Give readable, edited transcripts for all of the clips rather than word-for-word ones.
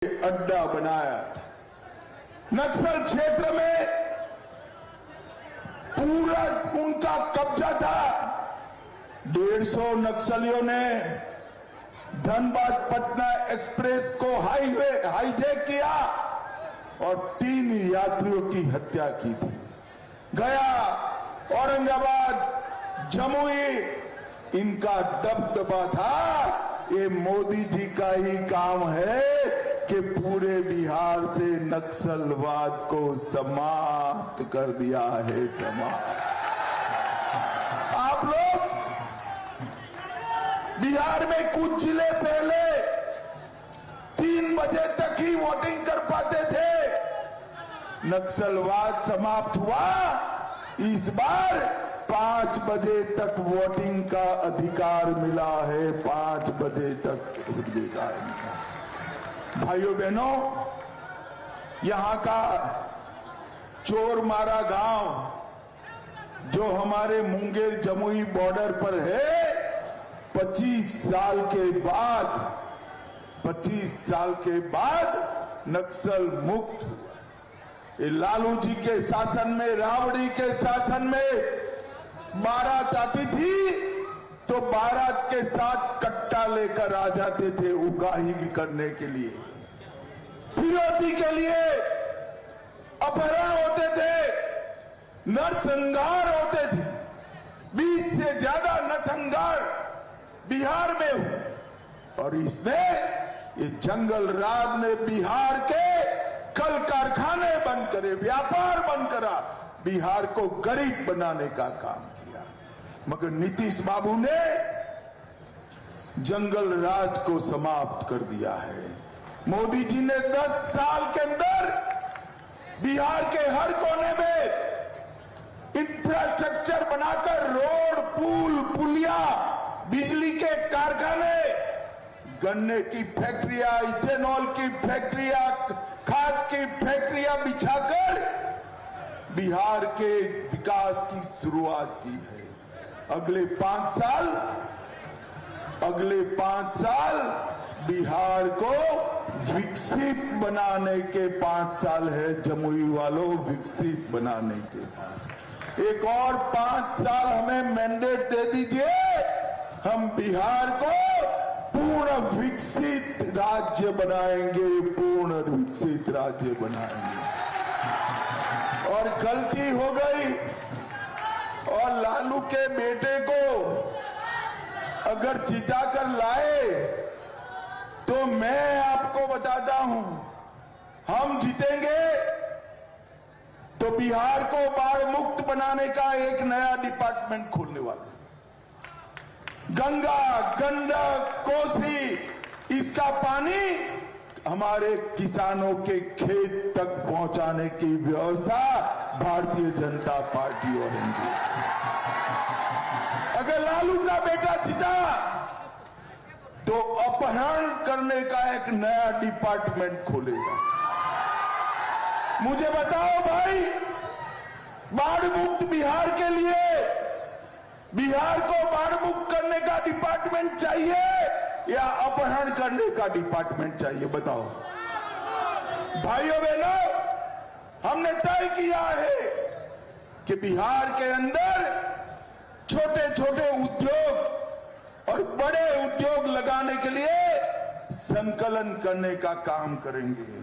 अड्डा बनाया था। नक्सल क्षेत्र में पूरा उनका कब्जा था। 150 नक्सलियों ने धनबाद पटना एक्सप्रेस को हाईजैक किया और 3 यात्रियों की हत्या की थी। गया, औरंगाबाद, जमुई, इनका दबदबा था। ये मोदी जी का ही काम है कि पूरे बिहार से नक्सलवाद को समाप्त कर दिया है। समाप्त। आप लोग बिहार में कुछ जिले पहले 3 बजे तक ही वोटिंग कर पाते थे। नक्सलवाद समाप्त हुआ। इस बार 5 बजे तक वोटिंग का अधिकार मिला है। 5 बजे तक अधिकार मिला। भाइयों बहनों, यहां का चोरमारा गांव जो हमारे मुंगेर जमुई बॉर्डर पर है, 25 साल के बाद नक्सल मुक्त। लालू जी के शासन में, राबड़ी के शासन में बारात आती थी तो बारात के साथ कट्टा लेकर आ जाते थे उगाही करने के लिए, फिरौती के लिए। अपहरण होते थे, नरसंहार होते थे। 20 से ज्यादा नरसंहार बिहार में हुए और इसने, ये जंगल राज ने बिहार के कल कारखाने बंद करे, व्यापार बंद करा, बिहार को गरीब बनाने का काम किया। मगर नीतीश बाबू ने जंगल राज को समाप्त कर दिया है। मोदी जी ने 10 साल के अंदर बिहार के हर कोने में इंफ्रास्ट्रक्चर बनाकर रोड, पुल, पुलिया, बिजली के कारखाने, गन्ने की फैक्ट्रियां, इथेनॉल की फैक्ट्रियां, खाद की फैक्ट्रियां बिछाकर बिहार के विकास की शुरुआत की है। अगले 5 साल बिहार को विकसित बनाने के 5 साल है। जमुई वालों, विकसित बनाने के 5। एक और 5 साल हमें मैंडेट दे दीजिए, हम बिहार को पूर्ण विकसित राज्य बनाएंगे, पूर्ण विकसित राज्य बनाएंगे। और गलती हो गई और लालू के बेटे को अगर जिता कर लाए तो मैं आपको बताता हूं, हम जीतेंगे तो बिहार को बाढ़ मुक्त बनाने का एक नया डिपार्टमेंट खोलने वाला। गंगा, गंडक, कोसी, इसका पानी हमारे किसानों के खेत तक पहुंचाने की व्यवस्था भारतीय जनता पार्टी करेगी। अगर लालू का बेटा जीता तो अपहरण करने का एक नया डिपार्टमेंट खोलेगा। मुझे बताओ भाई, बाढ़ मुक्त बिहार के लिए बिहार को बाढ़ मुक्त करने का डिपार्टमेंट चाहिए या अपहरण करने का डिपार्टमेंट चाहिए? बताओ भाइयों बहनों, हमने तय किया है कि बिहार के अंदर छोटे छोटे उद्योग और बड़े उद्योग लगाने के लिए संकलन करने का काम करेंगे।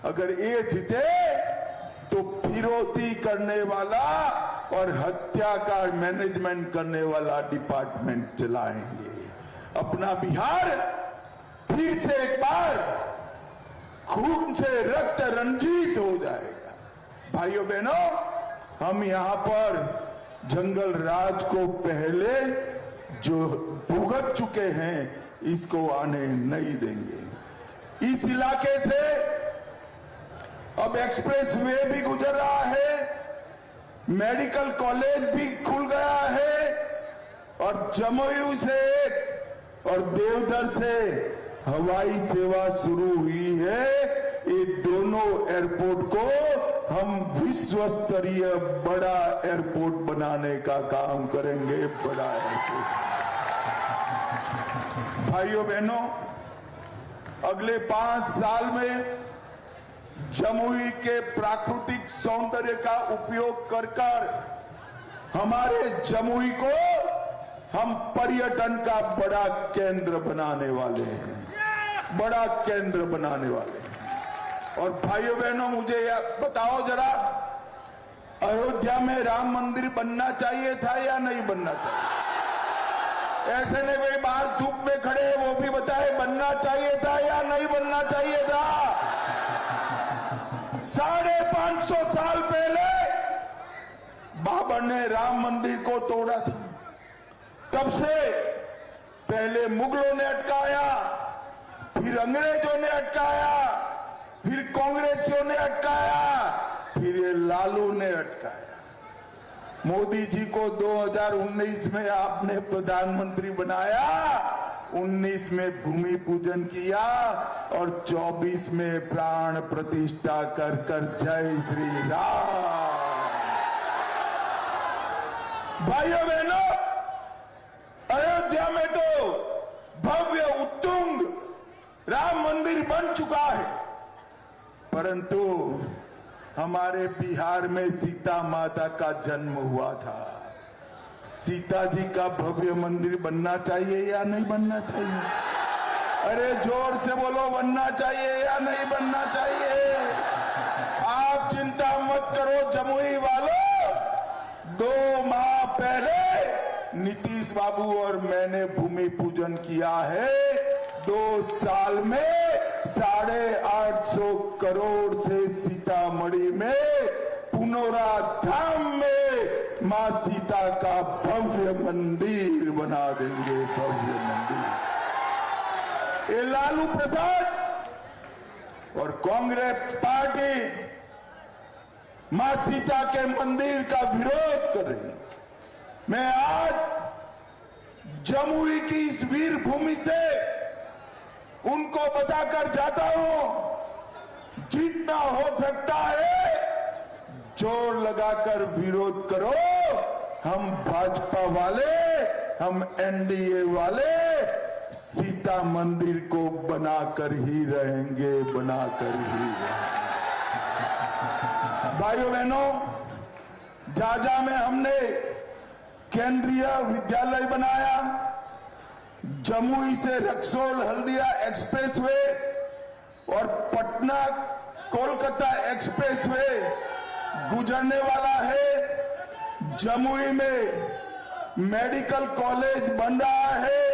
अगर ये जीते तो फिरौती करने वाला और हत्या का मैनेजमेंट करने वाला डिपार्टमेंट चलाएंगे। अपना बिहार फिर से एक बार खून से रक्त रंजित हो जाएगा। भाइयों बहनों, हम यहां पर जंगल राज को पहले जो भुगत चुके हैं, इसको आने नहीं देंगे। इस इलाके से अब एक्सप्रेस वे भी गुजर रहा है, मेडिकल कॉलेज भी खुल गया है और जमुई से और देवधर से हवाई सेवा शुरू हुई है। ये दोनों एयरपोर्ट को हम विश्व स्तरीय बड़ा एयरपोर्ट बनाने का काम करेंगे। बड़ा एयरपोर्ट। भाइयों बहनों, अगले 5 साल में जमुई के प्राकृतिक सौंदर्य का उपयोग कर हमारे जमुई को हम पर्यटन का बड़ा केंद्र बनाने वाले हैं, बड़ा केंद्र बनाने वाले हैं। और भाइयों बहनों, मुझे बताओ जरा, अयोध्या में राम मंदिर बनना चाहिए था या नहीं बनना चाहिए? ऐसे नहीं भाई बाहर धूप में खड़े, वो भी बताए बनना चाहिए था या नहीं बनना चाहिए था? 550 साल पहले बाबर ने राम मंदिर को तोड़ा था। कब से? पहले मुगलों ने अटकाया, फिर अंग्रेजों ने अटकाया, फिर कांग्रेसियों ने अटकाया, फिर ये लालू ने अटकाया। मोदी जी को 2019 में आपने प्रधानमंत्री बनाया, 19 में भूमि पूजन किया और 24 में प्राण प्रतिष्ठा कर जय श्री राम। भाइयों बहनों, अयोध्या में तो भव्य उत्तुंग राम मंदिर बन चुका है, परंतु हमारे बिहार में सीता माता का जन्म हुआ था। सीता जी का भव्य मंदिर बनना चाहिए या नहीं बनना चाहिए? अरे जोर से बोलो, बनना चाहिए या नहीं बनना चाहिए? आप चिंता मत करो जमुई वालों, 2 माह पहले नीतीश बाबू और मैंने भूमि पूजन किया है। 2 साल में 850 करोड़ से सीतामढ़ी में पुनौरा धाम में मां सीता का भव्य मंदिर बना देंगे, भव्य मंदिर। ये लालू प्रसाद और कांग्रेस पार्टी मां सीता के मंदिर का विरोध कर रही है। मैं आज जमुई की इस वीर भूमि से उनको बताकर जाता हूं, जितना हो सकता है जोर लगाकर विरोध करो। हम भाजपा वाले, हम एनडीए वाले सीता मंदिर को बनाकर ही रहेंगे, बनाकर ही रहेंगे। भाइयों बहनों, जाजा में हमने केंद्रीय विद्यालय बनाया, जमुई से रक्सौल हल्दिया एक्सप्रेसवे और पटना कोलकाता एक्सप्रेसवे गुजरने वाला है। जमुई में मेडिकल कॉलेज बन रहा है,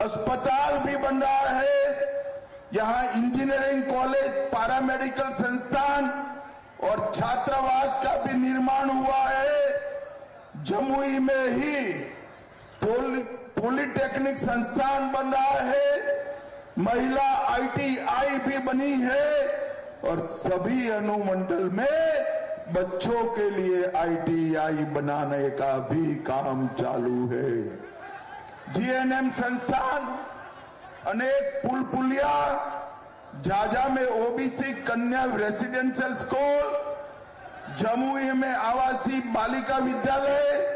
अस्पताल भी बन रहा है, यहां इंजीनियरिंग कॉलेज, पैरामेडिकल संस्थान और छात्रावास का भी निर्माण हुआ है। जमुई में ही पॉलिटेक्निक संस्थान बन रहा है, महिला ITI भी बनी है और सभी अनुमंडल में बच्चों के लिए ITI बनाने का भी काम चालू है। GNM संस्थान, अनेक पुल पुलिया, झाझा में OBC कन्या रेसिडेंशियल स्कूल, जमुई में आवासीय बालिका विद्यालय,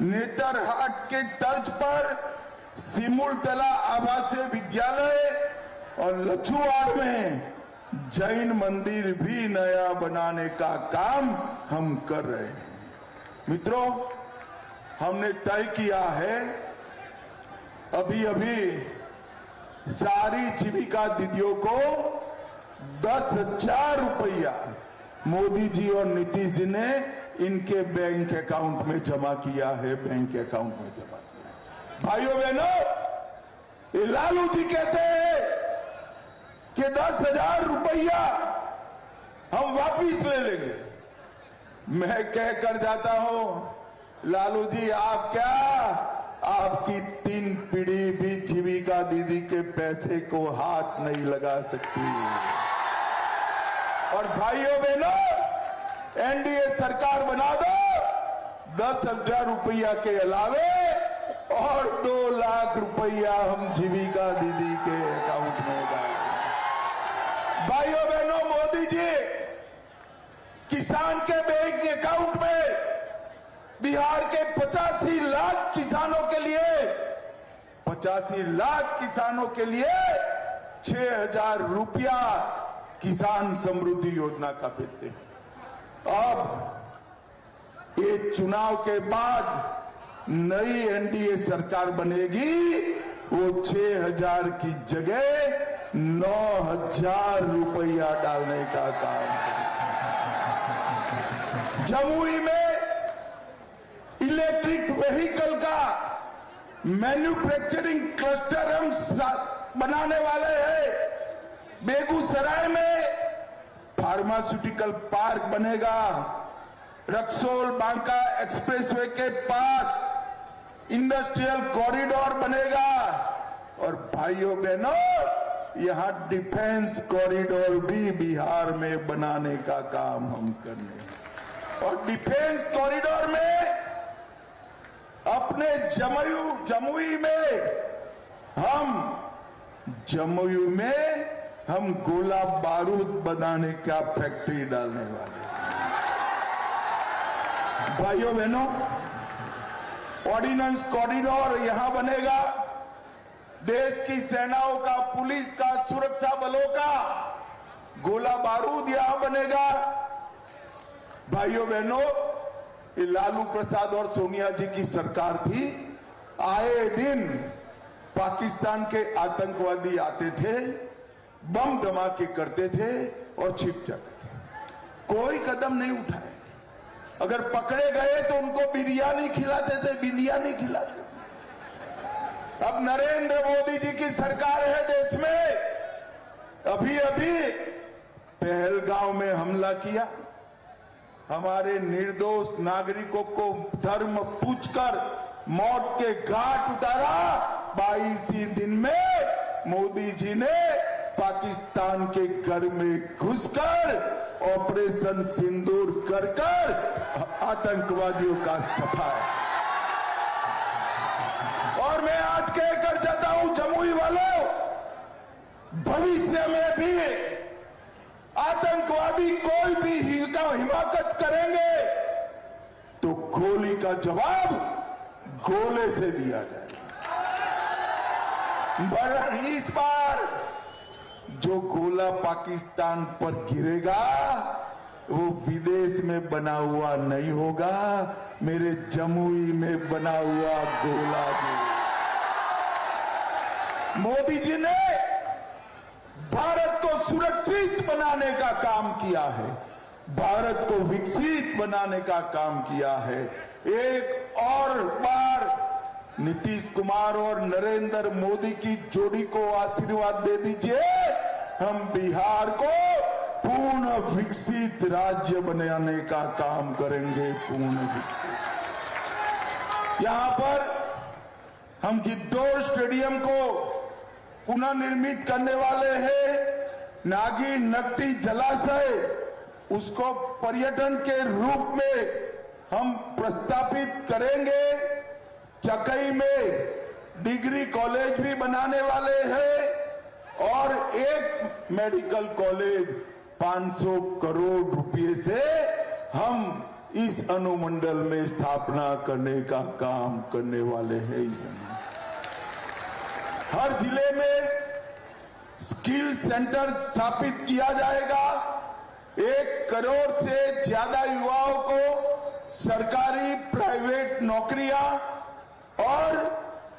नेतरहाट के तर्ज पर सिमुलतला आवासीय विद्यालय और लछुआड़ में जैन मंदिर भी नया बनाने का काम हम कर रहे हैं। मित्रों, हमने तय किया है, अभी सारी जीविका दीदियों को 10,000 रुपया मोदी जी और नीतीश जी ने इनके बैंक अकाउंट में जमा किया है, बैंक अकाउंट में जमा किया है। भाइयों बहनों, ये लालू जी कहते हैं कि 10,000 रुपया हम वापिस ले लेंगे। मैं कहकर जाता हूं, लालू जी आप क्या, आपकी 3 पीढ़ी भी जीविका दीदी के पैसे को हाथ नहीं लगा सकती। और भाइयों बहनों, एनडीए सरकार बना दो, 10,000 रुपया के अलावे और 2 लाख रुपया हम जीविका दीदी के अकाउंट में डालें। भाइयों बहनों, मोदी जी किसान के बैंक अकाउंट में बिहार के 85 लाख किसानों के लिए 85 लाख किसानों के लिए 6,000 रुपया किसान समृद्धि योजना का देते हैं। अब ये चुनाव के बाद नई एनडीए सरकार बनेगी, वो 6,000 की जगह 9,000 रुपया डालने का काम करेगी। जमुई में इलेक्ट्रिक व्हीकल का मैन्युफैक्चरिंग क्लस्टर हम बनाने वाले हैं। बेगूसराय में फार्मास्यूटिकल पार्क बनेगा। रक्सौल बांका एक्सप्रेसवे के पास इंडस्ट्रियल कॉरिडोर बनेगा। और भाइयों बहनों, यहां डिफेंस कॉरिडोर भी बिहार में बनाने का काम हम करने। और डिफेंस कॉरिडोर में अपने जमुई में हम गोला बारूद बनाने का फैक्ट्री डालने वाले हैं। भाइयों बहनों, ऑर्डिनेंस कॉरिडोर यहां बनेगा। देश की सेनाओं का, पुलिस का, सुरक्षा बलों का गोला बारूद यहां बनेगा। भाइयों बहनों, ये लालू प्रसाद और सोनिया जी की सरकार थी। आए दिन पाकिस्तान के आतंकवादी आते थे, बम धमाके करते थे और छिप जाते थे। कोई कदम नहीं उठाए। अगर पकड़े गए तो उनको बिरयानी खिलाते थे, बिरयानी खिलाते थे। अब नरेंद्र मोदी जी की सरकार है देश में। अभी अभी पहलगांव में हमला किया, हमारे निर्दोष नागरिकों को धर्म पूछकर मौत के घाट उतारा। 22 ही दिन में मोदी जी ने पाकिस्तान के घर में घुसकर ऑपरेशन सिंदूर कर आतंकवादियों का सफाया। और मैं आज कहकर जाता हूं जमुई वालों, भविष्य में भी आतंकवादी कोई भी हिमाकत करेंगे तो गोली का जवाब गोले से दिया जाएगा। इस बार जो गोला पाकिस्तान पर गिरेगा वो विदेश में बना हुआ नहीं होगा, मेरे जमुई में बना हुआ गोला गिरेगा। मोदी जी ने भारत को सुरक्षित बनाने का काम किया है, भारत को विकसित बनाने का काम किया है। एक और बार नीतीश कुमार और नरेंद्र मोदी की जोड़ी को आशीर्वाद दे दीजिए। हम बिहार को पूर्ण विकसित राज्य बनाने का काम करेंगे। पूर्ण विकसित। यहां पर हम गिद्धौर स्टेडियम को पुनर्निर्मित करने वाले हैं। नागी नकटी जलाशय, उसको पर्यटन के रूप में हम प्रस्तावित करेंगे। चकई में डिग्री कॉलेज भी बनाने वाले हैं और एक मेडिकल कॉलेज 500 करोड़ रुपए से हम इस अनुमंडल में स्थापना करने का काम करने वाले हैं। इस हर जिले में स्किल सेंटर स्थापित किया जाएगा। 1 करोड़ से ज्यादा युवाओं को सरकारी प्राइवेट नौकरियां और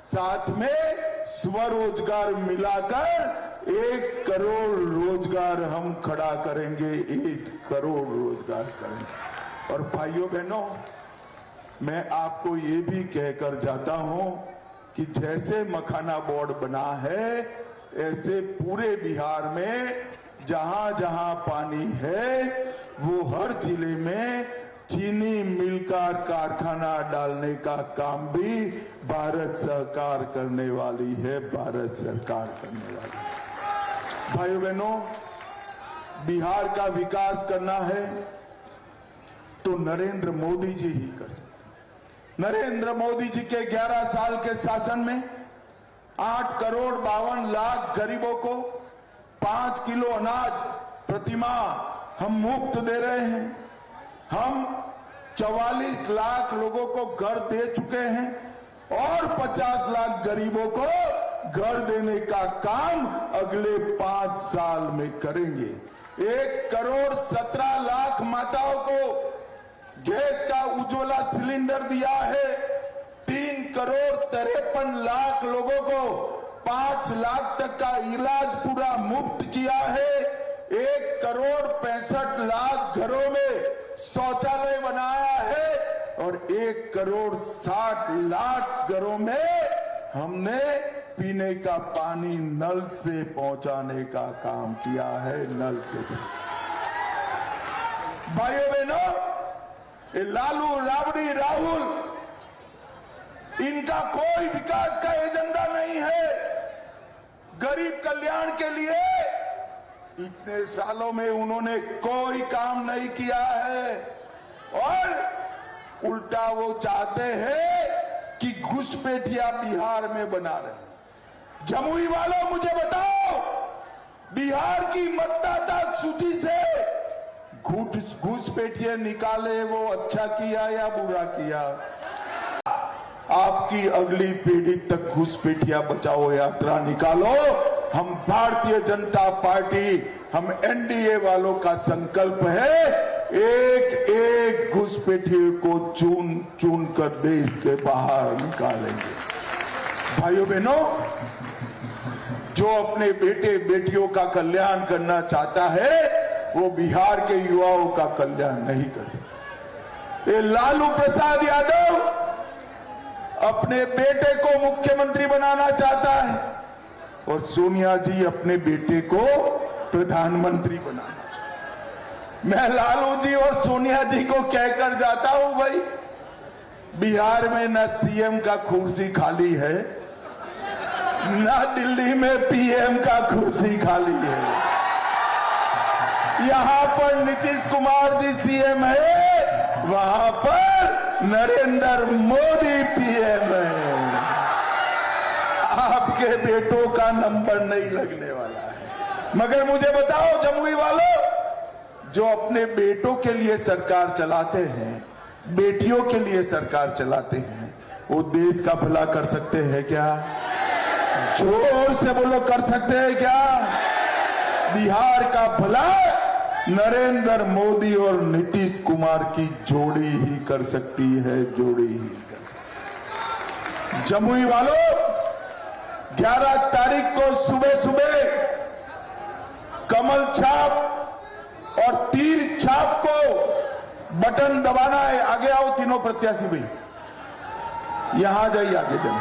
साथ में स्वरोजगार मिलाकर 1 करोड़ रोजगार हम खड़ा करेंगे। 1 करोड़ रोजगार करेंगे। और भाइयों बहनों, मैं आपको ये भी कहकर जाता हूं कि जैसे मखाना बोर्ड बना है, ऐसे पूरे बिहार में जहां जहां पानी है वो हर जिले में चीनी मिल का कारखाना डालने का काम भी भारत सरकार करने वाली है। भारत सरकार करने वाली है। भाइयों बहनों, बिहार का विकास करना है तो नरेंद्र मोदी जी ही कर सकते। नरेंद्र मोदी जी के 11 साल के शासन में 8 करोड़ 52 लाख गरीबों को 5 किलो अनाज प्रतिमाह हम मुफ्त दे रहे हैं। हम 44 लाख लोगों को घर दे चुके हैं और 50 लाख गरीबों को घर देने का काम अगले 5 साल में करेंगे। 1,17,00,000 माताओं को गैस का उज्ज्वला सिलेंडर दिया है। 3,53,00,000 लोगों को 5 लाख तक का इलाज पूरा मुफ्त किया है। 1,65,00,000 घरों में शौचालय बनाया है और 1,60,00,000 घरों में हमने पीने का पानी नल से पहुंचाने का काम किया है। नल से। भाइयों बहनों, ये लालू, राबड़ी, राहुल, इनका कोई विकास का एजेंडा नहीं है। गरीब कल्याण के लिए इतने सालों में उन्होंने कोई काम नहीं किया है और उल्टा वो चाहते हैं कि घुसपैठिया बिहार में बना रहे। जमुई वालों, मुझे बताओ, बिहार की मतदाता सूची से घुसपैठिया निकाले, वो अच्छा किया या बुरा किया? आपकी अगली पीढ़ी तक घुसपैठिया बचाओ यात्रा निकालो। हम भारतीय जनता पार्टी, हम एनडीए वालों का संकल्प है, एक एक घुसपैठिए को चुन चुन कर देश के बाहर निकालेंगे। भाइयों बहनों, जो अपने बेटे बेटियों का कल्याण करना चाहता है वो बिहार के युवाओं का कल्याण नहीं कर सकता। ये लालू प्रसाद यादव अपने बेटे को मुख्यमंत्री बनाना चाहता है और सोनिया जी अपने बेटे को प्रधानमंत्री बनाना चाहता है। मैं लालू जी और सोनिया जी को कहकर जाता हूं, भाई बिहार में न सीएम का कुर्सी खाली है, न दिल्ली में पीएम का कुर्सी खाली है। यहां पर नीतीश कुमार जी सीएम है, वहां पर नरेंद्र मोदी पीएम है। आपके बेटों का नंबर नहीं लगने वाला है। मगर मुझे बताओ जमुई वालों, जो अपने बेटों के लिए सरकार चलाते हैं, बेटियों के लिए सरकार चलाते हैं, वो देश का भला कर सकते हैं क्या? जोर से बोलो, कर सकते हैं क्या? बिहार का भला नरेंद्र मोदी और नीतीश कुमार की जोड़ी ही कर सकती है, जोड़ी ही कर सकती है। जमुई वालों, 11 तारीख को सुबह सुबह कमल छाप और तीर छाप को बटन दबाना है। आगे आओ तीनों प्रत्याशी भाई, यहां जाइए, आगे जाइए।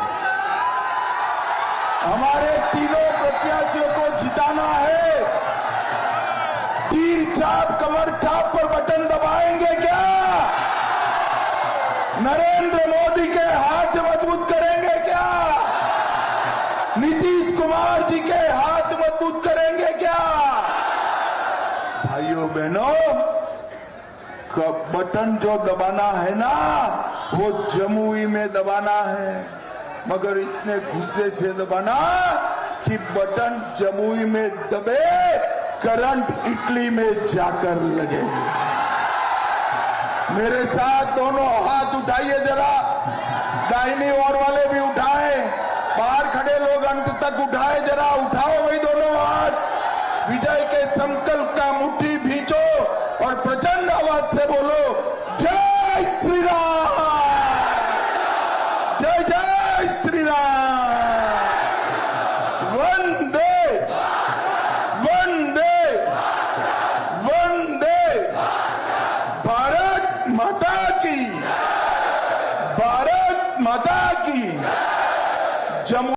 हमारे तीनों प्रत्याशियों को जिताना है। तीर छाप, कमर छाप पर बटन दबाएंगे क्या? नरेंद्र मोदी के हाथ मजबूत करेंगे क्या? नीतीश कुमार जी के हाथ मजबूत करेंगे क्या? भाइयों बहनों, बटन जो दबाना है ना, वो जमुई में दबाना है, मगर इतने गुस्से से दबाना कि बटन जमुई में दबे, करंट इटली में जाकर लगे। मेरे साथ दोनों हाथ उठाइए जरा, दाहिनी ओर वाले भी उठाएं, बाहर खड़े लोग अंत तक उठाए, जरा उठाओ भाई दोनों हाथ। विजय के संकल्प का मुट्ठी भींचो और प्रचंड आवाज से बोलो, जय श्री राम, जय जय श्री राम, वंदे वंदे वंदे, भारत माता की, भारत माता की। जम्मू